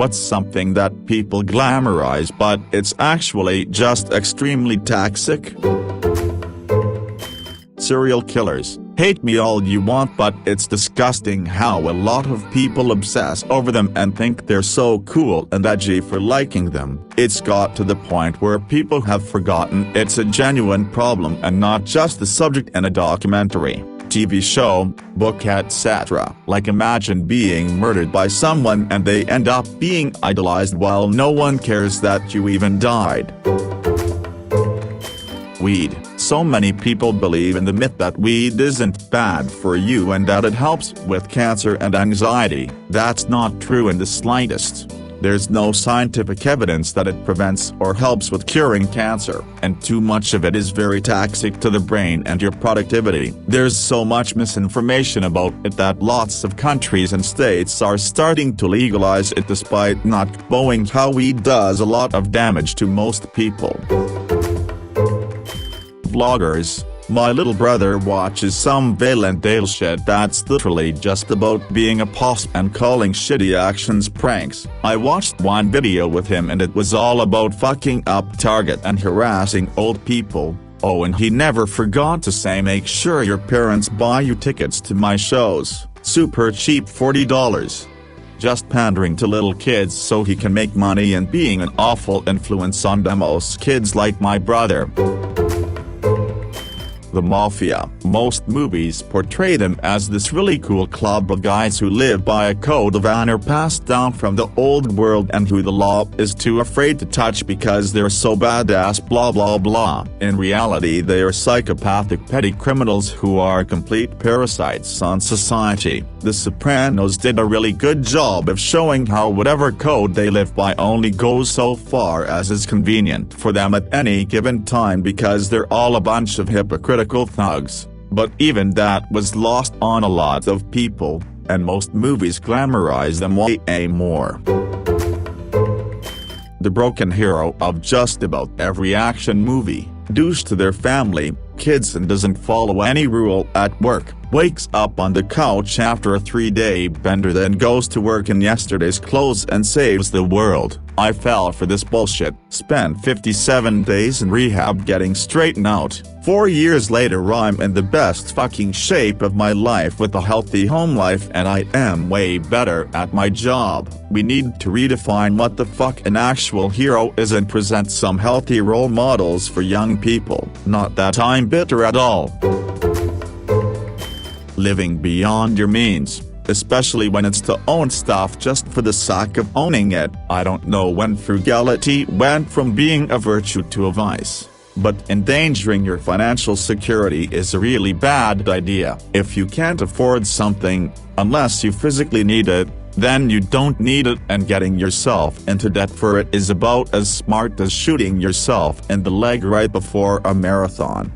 What's something that people glamorize but it's actually just extremely toxic? Serial killers. Hate me all you want, but it's disgusting how a lot of people obsess over them and think they're so cool and edgy for liking them. It's got to the point where people have forgotten it's a genuine problem and not just the subject in a documentary, TV show, book, etc. Like, imagine being murdered by someone and they end up being idolized while no one cares that you even died. Weed. So many people believe in the myth that weed isn't bad for you and that it helps with cancer and anxiety. That's not true in the slightest. There's no scientific evidence that it prevents or helps with curing cancer, and too much of it is very toxic to the brain and your productivity. There's so much misinformation about it that lots of countries and states are starting to legalize it despite not knowing how weed does a lot of damage to most people. Vloggers. My little brother watches some violent shit that's literally just about being a boss and calling shitty actions pranks. I watched one video with him and it was all about fucking up Target and harassing old people. Oh, and he never forgot to say, make sure your parents buy you tickets to my shows, super cheap, $40. Just pandering to little kids so he can make money and being an awful influence on most kids like my brother. The Mafia. Most movies portray them as this really cool club of guys who live by a code of honor passed down from the old world and who the law is too afraid to touch because they're so badass, blah blah blah. In reality, they are psychopathic petty criminals who are complete parasites on society. The Sopranos did a really good job of showing how whatever code they live by only goes so far as is convenient for them at any given time because they're all a bunch of hypocritical thugs. But even that was lost on a lot of people, and most movies glamorize them way more. The broken hero of just about every action movie, douche to their family, kids, and doesn't follow any rule at work, wakes up on the couch after a 3-day bender, then goes to work in yesterday's clothes and saves the world. I fell for this bullshit, spent 57 days in rehab getting straightened out. 4 years later I'm in the best fucking shape of my life with a healthy home life and I am way better at my job. We need to redefine what the fuck an actual hero is and present some healthy role models for young people. Not that I'm bitter at all. Living beyond your means. Especially when it's to own stuff just for the sake of owning it. I don't know when frugality went from being a virtue to a vice, but endangering your financial security is a really bad idea. If you can't afford something, unless you physically need it, then you don't need it, and getting yourself into debt for it is about as smart as shooting yourself in the leg right before a marathon.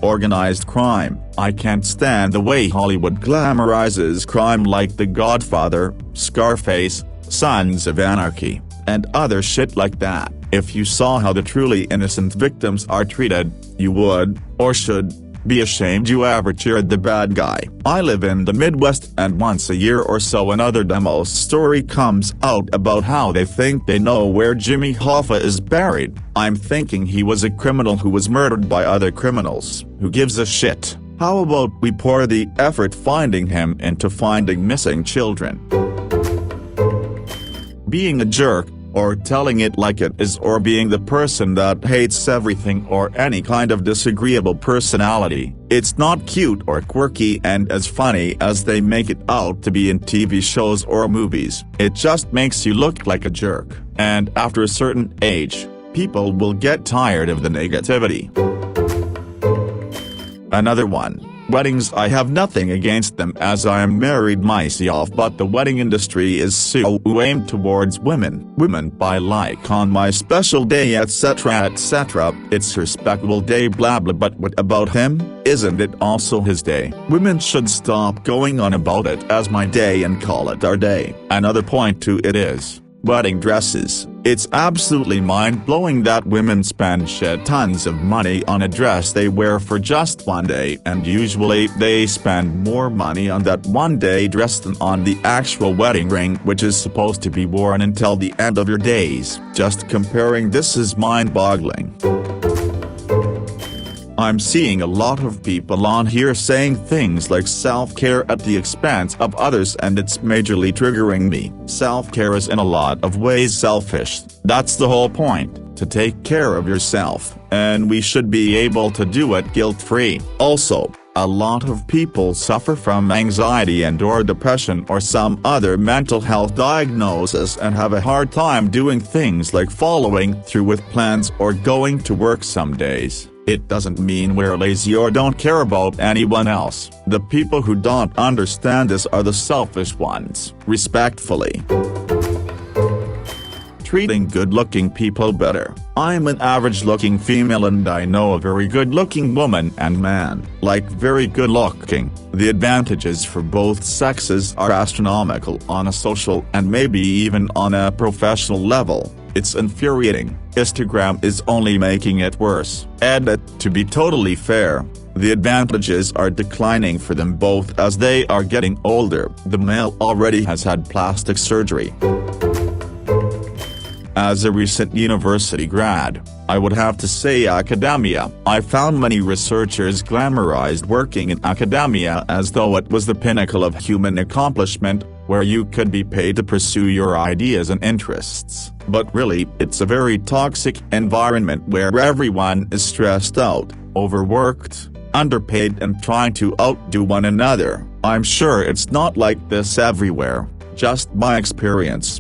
Organized crime. I can't stand the way Hollywood glamorizes crime like The Godfather, Scarface, Sons of Anarchy, and other shit like that. If you saw how the truly innocent victims are treated, you would, or should, be ashamed you ever cheered the bad guy. I live in the Midwest and once a year or so another demo's story comes out about how they think they know where Jimmy Hoffa is buried. I'm thinking he was a criminal who was murdered by other criminals. Who gives a shit? How about we pour the effort finding him into finding missing children? Being a jerk, or telling it like it is, or being the person that hates everything or any kind of disagreeable personality. It's not cute or quirky and as funny as they make it out to be in TV shows or movies. It just makes you look like a jerk, and after a certain age, people will get tired of the negativity. Another one. Weddings. I have nothing against them as I am married myself, but the wedding industry is so aimed towards women. Women buy like on my special day, etc etc. It's respectable day blah blah, but what about him? Isn't it also his day? Women should stop going on about it as my day and call it our day. Another point to it is, wedding dresses. It's absolutely mind-blowing that women spend shit tons of money on a dress they wear for just one day, and usually they spend more money on that one-day dress than on the actual wedding ring, which is supposed to be worn until the end of your days. Just comparing this is mind-boggling. I'm seeing a lot of people on here saying things like self-care at the expense of others, and it's majorly triggering me. Self-care is in a lot of ways selfish. That's the whole point, to take care of yourself, and we should be able to do it guilt-free. Also, a lot of people suffer from anxiety and/or depression or some other mental health diagnosis and have a hard time doing things like following through with plans or going to work some days. It doesn't mean we're lazy or don't care about anyone else. The people who don't understand this are the selfish ones. Respectfully. Treating good-looking people better. I'm an average-looking female and I know a very good-looking woman and man, like very good-looking. The advantages for both sexes are astronomical on a social and maybe even on a professional level. It's infuriating. Instagram is only making it worse. To be totally fair, the advantages are declining for them both as they are getting older. The male already has had plastic surgery. As a recent university grad, I would have to say academia. I found many researchers glamorized working in academia as though it was the pinnacle of human accomplishment, where you could be paid to pursue your ideas and interests. But really, it's a very toxic environment where everyone is stressed out, overworked, underpaid and trying to outdo one another. I'm sure it's not like this everywhere, just my experience.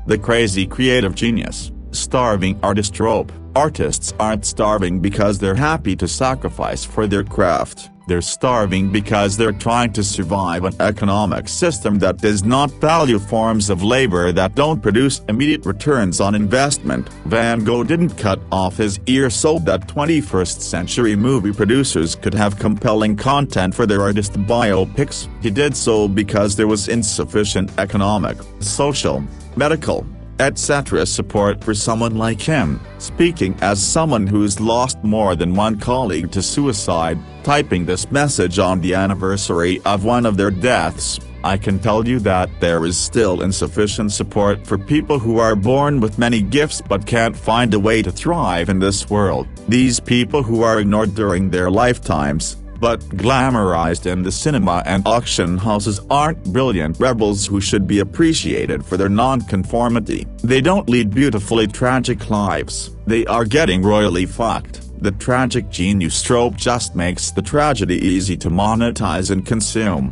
The crazy creative genius, starving artist trope. Artists aren't starving because they're happy to sacrifice for their craft. They're starving because they're trying to survive an economic system that does not value forms of labor that don't produce immediate returns on investment. Van Gogh didn't cut off his ear so that 21st century movie producers could have compelling content for their artist biopics. He did so because there was insufficient economic, social, medical, etc. support for someone like him. Speaking as someone who's lost more than one colleague to suicide, typing this message on the anniversary of one of their deaths, I can tell you that there is still insufficient support for people who are born with many gifts but can't find a way to thrive in this world. These people who are ignored during their lifetimes, but glamorized in the cinema and auction houses, aren't brilliant rebels who should be appreciated for their non-conformity. They don't lead beautifully tragic lives. They are getting royally fucked. The tragic genius trope just makes the tragedy easy to monetize and consume.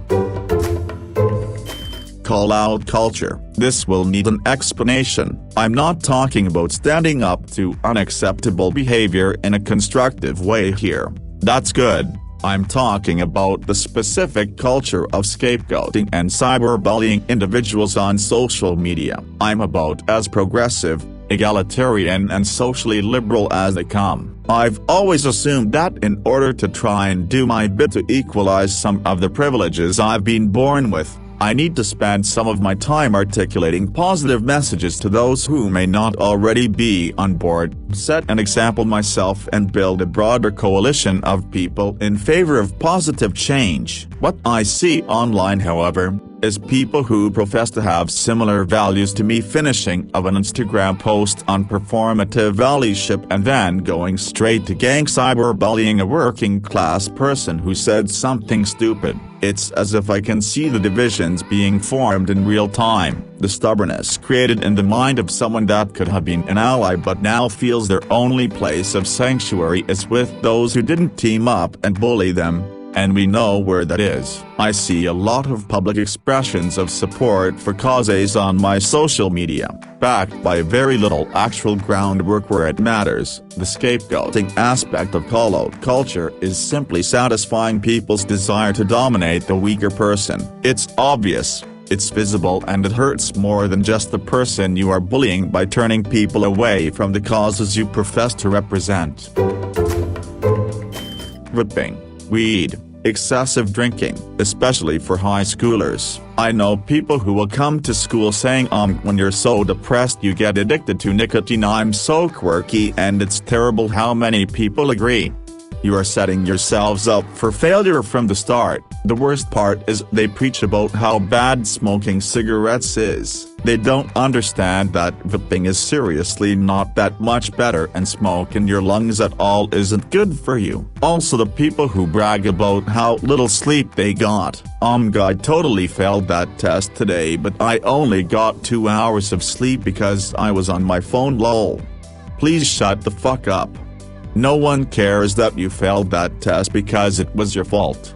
Call-out culture. This will need an explanation. I'm not talking about standing up to unacceptable behavior in a constructive way here. That's good. I'm talking about the specific culture of scapegoating and cyberbullying individuals on social media. I'm about as progressive, egalitarian and socially liberal as they come. I've always assumed that in order to try and do my bit to equalize some of the privileges I've been born with, I need to spend some of my time articulating positive messages to those who may not already be on board, set an example myself and build a broader coalition of people in favor of positive change. What I see online, however, is people who profess to have similar values to me finishing of an Instagram post on performative allyship and then going straight to gang cyberbullying a working class person who said something stupid. It's as if I can see the divisions being formed in real time, the stubbornness created in the mind of someone that could have been an ally but now feels their only place of sanctuary is with those who didn't team up and bully them. And we know where that is. I see a lot of public expressions of support for causes on my social media, backed by very little actual groundwork where it matters. The scapegoating aspect of call-out culture is simply satisfying people's desire to dominate the weaker person. It's obvious, it's visible, and it hurts more than just the person you are bullying by turning people away from the causes you profess to represent. Vaping, weed, excessive drinking, especially for high schoolers. I know people who will come to school saying when you're so depressed you get addicted to nicotine. I'm so quirky, and it's terrible how many people agree. You are setting yourselves up for failure from the start. The worst part is they preach about how bad smoking cigarettes is. They don't understand that vaping is seriously not that much better, and smoke in your lungs at all isn't good for you. Also, the people who brag about how little sleep they got. I totally failed that test today, but I only got 2 hours of sleep because I was on my phone, lol. Please shut the fuck up. No one cares that you failed that test because it was your fault.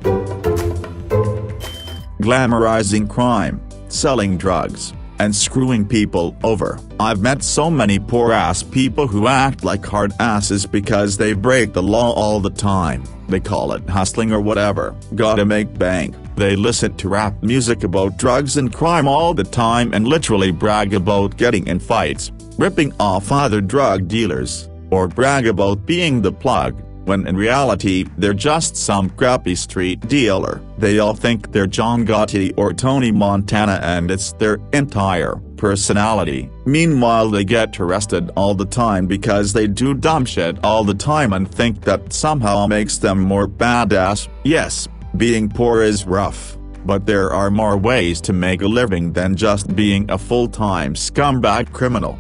Glamorizing crime, selling drugs, and screwing people over. I've met so many poor-ass people who act like hard asses because they break the law all the time. They call it hustling or whatever. Gotta make bank. They listen to rap music about drugs and crime all the time and literally brag about getting in fights, ripping off other drug dealers, or brag about being the plug, when in reality they're just some crappy street dealer. They all think they're John Gotti or Tony Montana, and it's their entire personality. Meanwhile, they get arrested all the time because they do dumb shit all the time and think that somehow makes them more badass. Yes, being poor is rough, but there are more ways to make a living than just being a full-time scumbag criminal.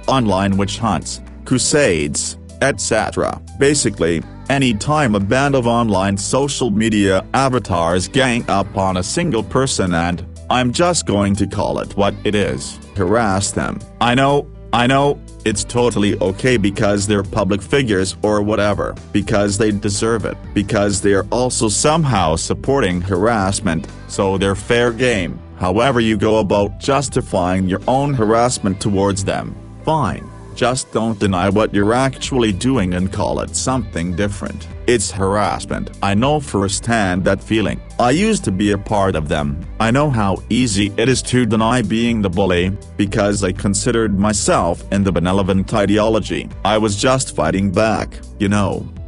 Online witch hunts, crusades, etc. Basically, anytime a band of online social media avatars gang up on a single person and, I'm just going to call it what it is, harass them. I know, it's totally okay because they're public figures or whatever, because they deserve it, because they're also somehow supporting harassment, so they're fair game. However you go about justifying your own harassment towards them, fine. Just don't deny what you're actually doing and call it something different. It's harassment. I know firsthand that feeling. I used to be a part of them. I know how easy it is to deny being the bully, because I considered myself in the benevolent ideology. I was just fighting back,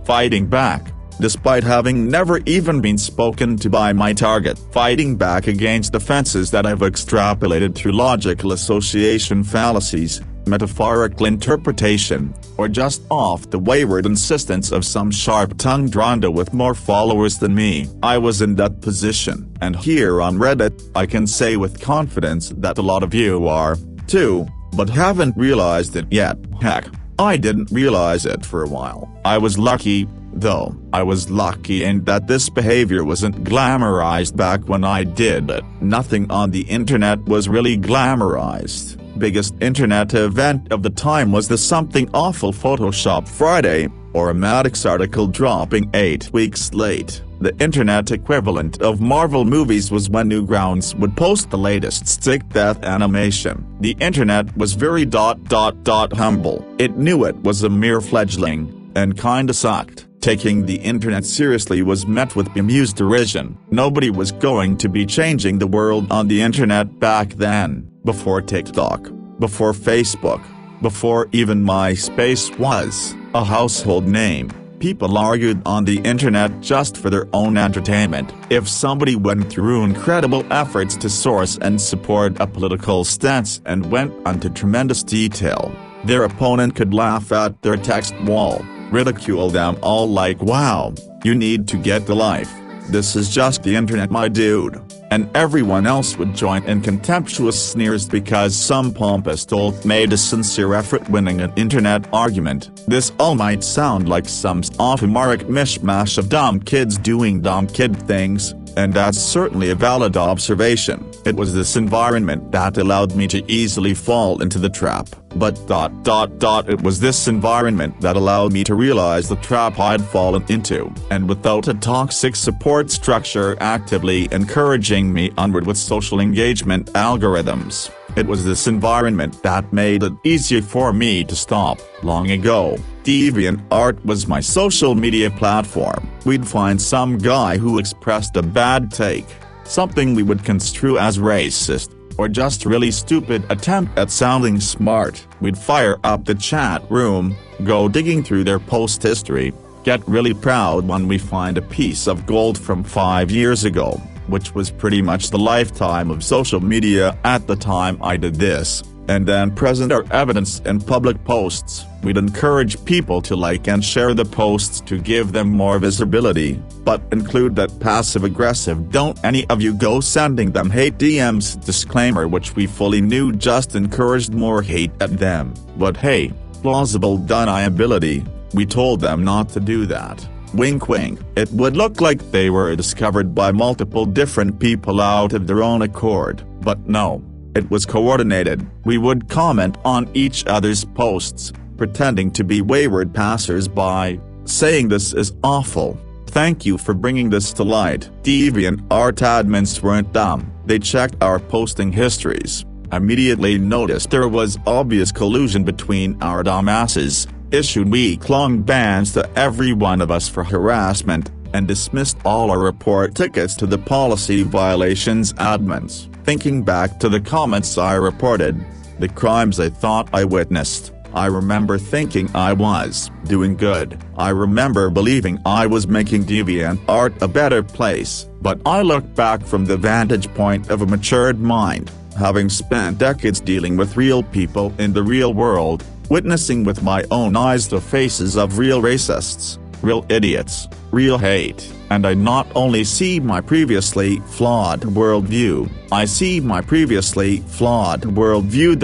fighting back. Despite having never even been spoken to by my target, fighting back against offenses that I've extrapolated through logical association fallacies, metaphorical interpretation, or just off the wayward insistence of some sharp-tongued Ronda with more followers than me. I was in that position, and here on Reddit, I can say with confidence that a lot of you are, too, but haven't realized it yet. Heck, I didn't realize it for a while. I was lucky, though. I was lucky in that this behavior wasn't glamorized back when I did it. Nothing on the internet was really glamorized. Biggest internet event of the time was the Something Awful Photoshop Friday, or a Maddox article dropping 8 weeks late. The internet equivalent of Marvel movies was when Newgrounds would post the latest stick death animation. The internet was very humble. It knew it was a mere fledgling, and kinda sucked. Taking the internet seriously was met with bemused derision. Nobody was going to be changing the world on the internet back then, before TikTok, before Facebook, before even MySpace was a household name. People argued on the internet just for their own entertainment. If somebody went through incredible efforts to source and support a political stance and went into tremendous detail, their opponent could laugh at their text wall, ridicule them all like, wow, you need to get the life. This is just the internet, my dude. And everyone else would join in contemptuous sneers because some pompous dolt made a sincere effort winning an internet argument. This all might sound like some sophomoric mishmash of dumb kids doing dumb kid things, and that's certainly a valid observation. It was this environment that allowed me to easily fall into the trap. But it was this environment that allowed me to realize the trap I'd fallen into, and without a toxic support structure actively encouraging me onward with social engagement algorithms. It was this environment that made it easier for me to stop. Long ago, DeviantArt was my social media platform. We'd find some guy who expressed a bad take, something we would construe as racist, or just really stupid attempt at sounding smart. We'd fire up the chat room, go digging through their post history, get really proud when we find a piece of gold from 5 years ago, which was pretty much the lifetime of social media at the time I did this, and then present our evidence in public posts. We'd encourage people to like and share the posts to give them more visibility, but include that passive-aggressive "don't any of you go sending them hate DMs" disclaimer, which we fully knew just encouraged more hate at them. But hey, plausible deniability, we told them not to do that. Wink wink. It would look like they were discovered by multiple different people out of their own accord, but no. It was coordinated. We would comment on each other's posts, pretending to be wayward passers-by, saying "this is awful. Thank you for bringing this to light." DeviantArt admins weren't dumb. They checked our posting histories, immediately noticed there was obvious collusion between our dumbasses, issued week-long bans to every one of us for harassment, and dismissed all our report tickets to the policy violations admins. Thinking back to the comments I reported, the crimes I thought I witnessed, I remember thinking I was doing good. I remember believing I was making DeviantArt a better place, but I look back from the vantage point of a matured mind, having spent decades dealing with real people in the real world, witnessing with my own eyes the faces of real racists, real idiots, real hate, and I not only see my previously flawed worldview, I see my previously flawed worldview ...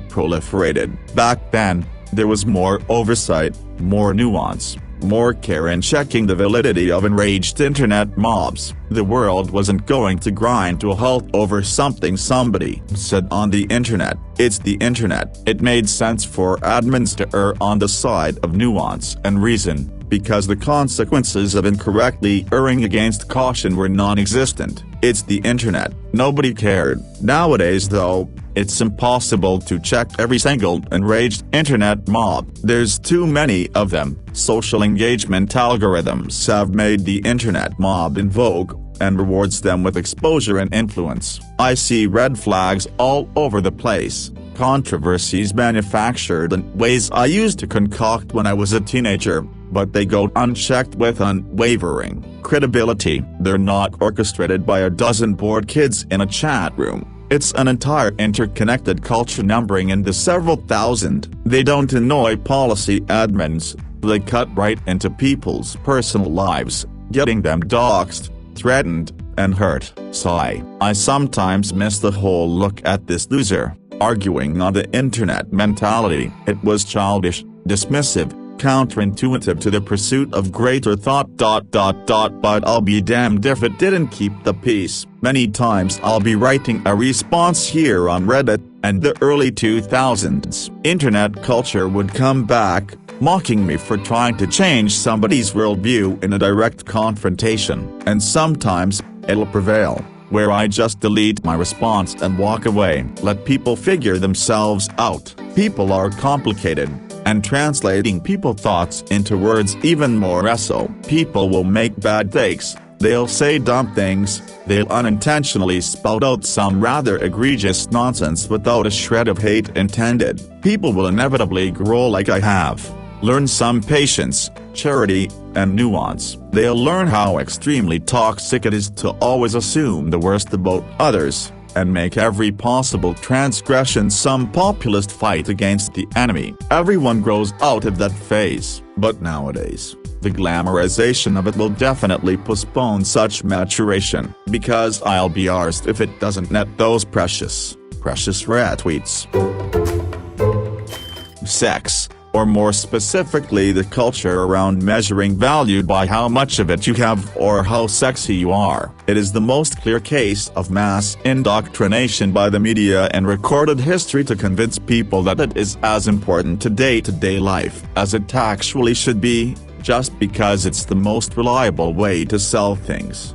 proliferated. Back then, there was more oversight, more nuance, more care in checking the validity of enraged internet mobs. The world wasn't going to grind to a halt over something somebody said on the internet. It's the internet. It made sense for admins to err on the side of nuance and reason, because the consequences of incorrectly erring against caution were non-existent. It's the internet. Nobody cared. Nowadays though, it's impossible to check every single enraged internet mob. There's too many of them. Social engagement algorithms have made the internet mob in vogue, and rewards them with exposure and influence. I see red flags all over the place. Controversies manufactured in ways I used to concoct when I was a teenager, but they go unchecked with unwavering credibility. They're not orchestrated by a dozen bored kids in a chat room. It's an entire interconnected culture numbering in the several thousand. They don't annoy policy admins, they cut right into people's personal lives, getting them doxxed, threatened, and hurt. Sigh. I sometimes miss the whole "look at this loser" arguing on the internet mentality. It was childish, dismissive, counterintuitive to the pursuit of greater thought. But I'll be damned if it didn't keep the peace. Many times I'll be writing a response here on Reddit, and the early 2000s internet culture would come back, mocking me for trying to change somebody's worldview in a direct confrontation, and sometimes it'll prevail, where I just delete my response and walk away. Let people figure themselves out. People are complicated, and translating people's thoughts into words even more so. People will make bad takes, they'll say dumb things, they'll unintentionally spout out some rather egregious nonsense without a shred of hate intended. People will inevitably grow like I have. Learn some patience, charity, and nuance. They'll learn how extremely toxic it is to always assume the worst about others, and make every possible transgression some populist fight against the enemy. Everyone grows out of that phase, but nowadays, the glamorization of it will definitely postpone such maturation, because I'll be arsed if it doesn't net those precious retweets. Sex, or more specifically the culture around measuring value by how much of it you have or how sexy you are. It is the most clear case of mass indoctrination by the media in recorded history to convince people that it is as important to day-to-day life as it actually should be, just because it's the most reliable way to sell things.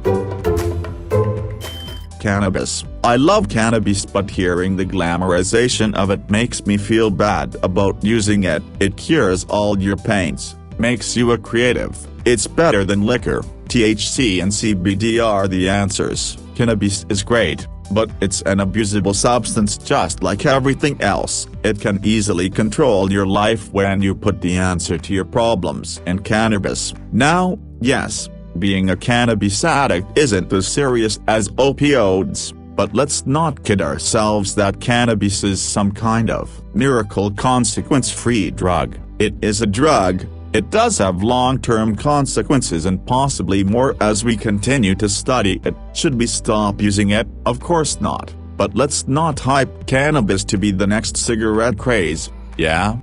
Cannabis. I love cannabis, but hearing the glamorization of it makes me feel bad about using it. It cures all your pains, makes you a creative. It's better than liquor. THC and CBD are the answers. Cannabis is great, But it's an abusable substance just like everything else. It can easily control your life when you put the answer to your problems in cannabis. Now, yes, being a cannabis addict isn't as serious as opioids, but let's not kid ourselves that cannabis is some kind of miracle consequence-free drug. It is a drug. It does have long-term consequences and possibly more as we continue to study it. Should we stop using it? Of course not. But let's not hype cannabis to be the next cigarette craze, yeah?